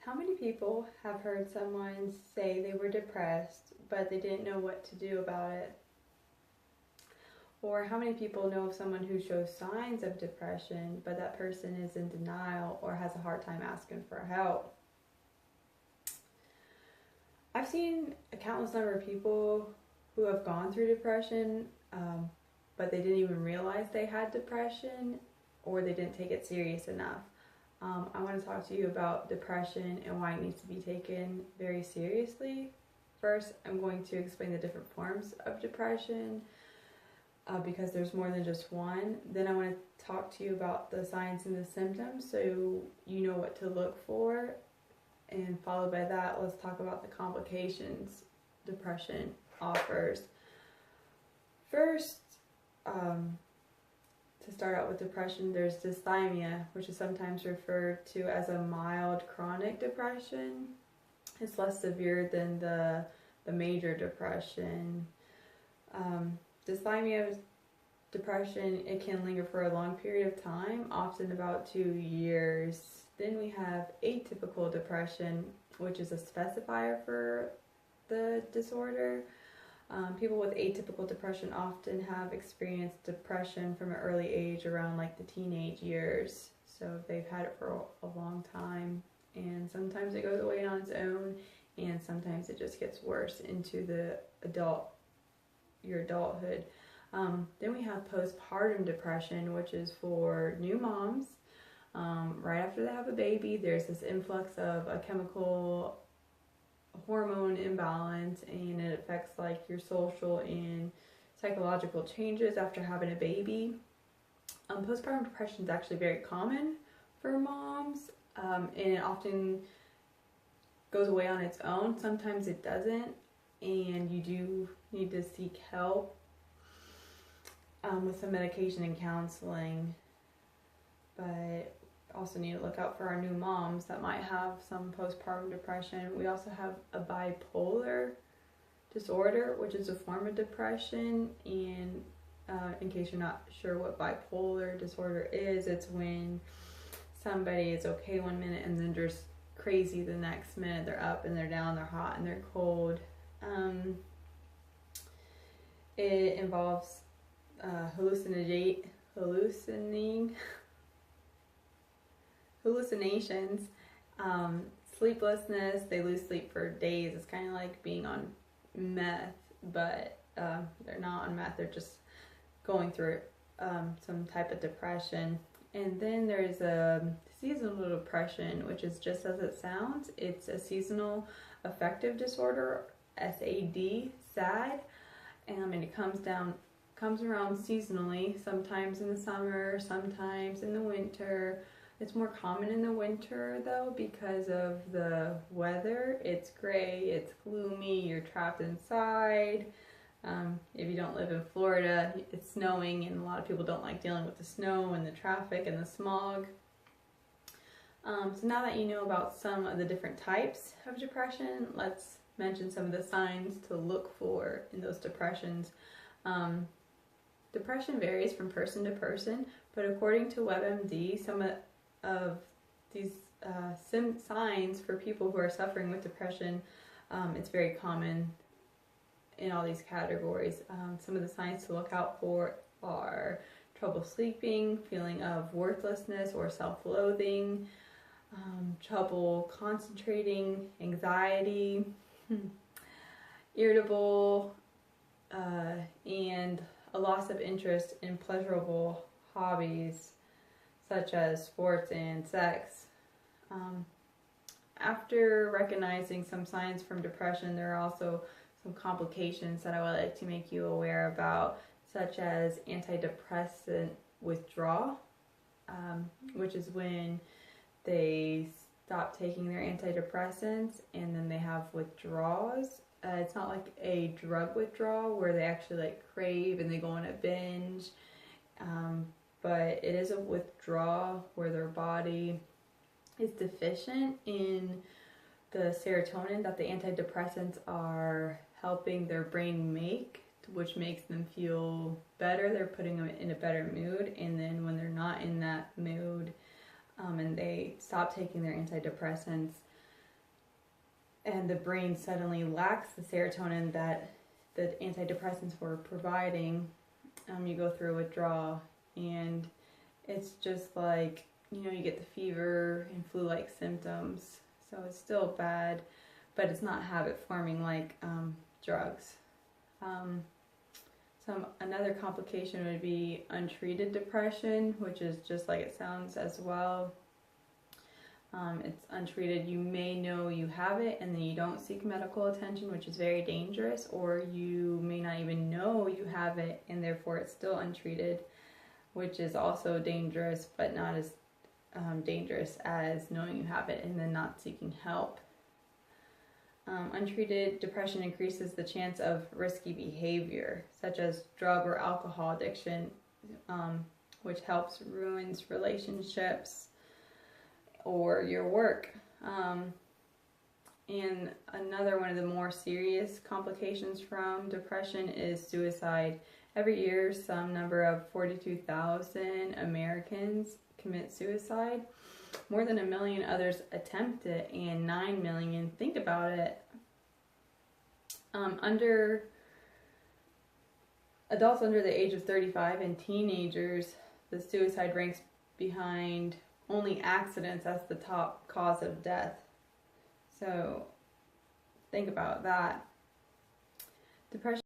How many people have heard someone say they were depressed, but they didn't know what to do about it? Or how many people know of someone who shows signs of depression, but that person is in denial or has a hard time asking for help? I've seen a countless number of people who have gone through depression, but they didn't even realize they had depression or they didn't take it serious enough. I want to talk to you about depression and why it needs to be taken very seriously. First, I'm going to explain the different forms of depression because there's more than just one. Then I want to talk to you about the signs and the symptoms so you know what to look for. And followed by that, let's talk about the complications depression offers. First, to start out with depression, there's dysthymia, which is sometimes referred to as a mild chronic depression. It's less severe than the major depression. Dysthymia depression, it can linger for a long period of time, often about 2 years. Then we have atypical depression, which is a specifier for the disorder. People with atypical depression often have experienced depression from an early age, around like the teenage years. So they've had it for a long time, and sometimes it goes away on its own, and sometimes it just gets worse into your adulthood. Then we have postpartum depression, which is for new moms. Right after they have a baby, there's this influx of a chemical hormone imbalance, and it affects like your social and psychological changes after having a baby. Postpartum depression is actually very common for moms, and it often goes away on its own. Sometimes it doesn't, and you do need to seek help with some medication and counseling, but also need to look out for our new moms that might have some postpartum depression. We also have a bipolar disorder, which is a form of depression, and in case you're not sure what bipolar disorder is, it's when somebody is okay one minute and then just crazy the next minute. They're up and they're down, they're hot and they're cold. It involves hallucinations, sleeplessness. They lose sleep for days. It's kind of like being on meth, but they're not on meth. They're just going through some type of depression. And then there's a seasonal depression, which is just as it sounds. It's a seasonal affective disorder, SAD, SAD, and it comes around seasonally, sometimes in the summer, sometimes in the winter. It's more common in the winter though because of the weather. It's gray, it's gloomy, you're trapped inside. If you don't live in Florida, it's snowing, and a lot of people don't like dealing with the snow and the traffic and the smog. So now that you know about some of the different types of depression, let's mention some of the signs to look for in those depressions. Depression varies from person to person, but according to WebMD, some of these signs for people who are suffering with depression, it's very common in all these categories. Some of the signs to look out for are trouble sleeping, feeling of worthlessness or self-loathing, trouble concentrating, anxiety, irritable, and a loss of interest in pleasurable hobbies such as sports and sex. After recognizing some signs from depression, there are also some complications that I would like to make you aware about, such as antidepressant withdrawal, which is when they stop taking their antidepressants and then they have withdrawals. It's not like a drug withdrawal where they actually like crave and they go on a binge, but it is a withdrawal where their body is deficient in the serotonin that the antidepressants are helping their brain make, which makes them feel better. They're putting them in a better mood, and then when they're not in that mood and they stop taking their antidepressants, and the brain suddenly lacks the serotonin that the antidepressants were providing, you go through a withdrawal, and it's just like, you know, you get the fever and flu-like symptoms. So it's still bad, but it's not habit forming like drugs. Another complication would be untreated depression, which is just like it sounds as well. It's untreated. You may know you have it and then you don't seek medical attention, which is very dangerous, or you may not even know you have it and therefore it's still untreated, which is also dangerous, but not as dangerous as knowing you have it and then not seeking help. Untreated depression increases the chance of risky behavior, such as drug or alcohol addiction, which ruins relationships or your work. And another one of the more serious complications from depression is suicide. Every year, some number of 42,000 Americans commit suicide. More than 1 million others attempt it, and 9 million think about it. Adults under the age of 35 and teenagers, the suicide ranks behind only accidents as the top cause of death. So think about that. Depression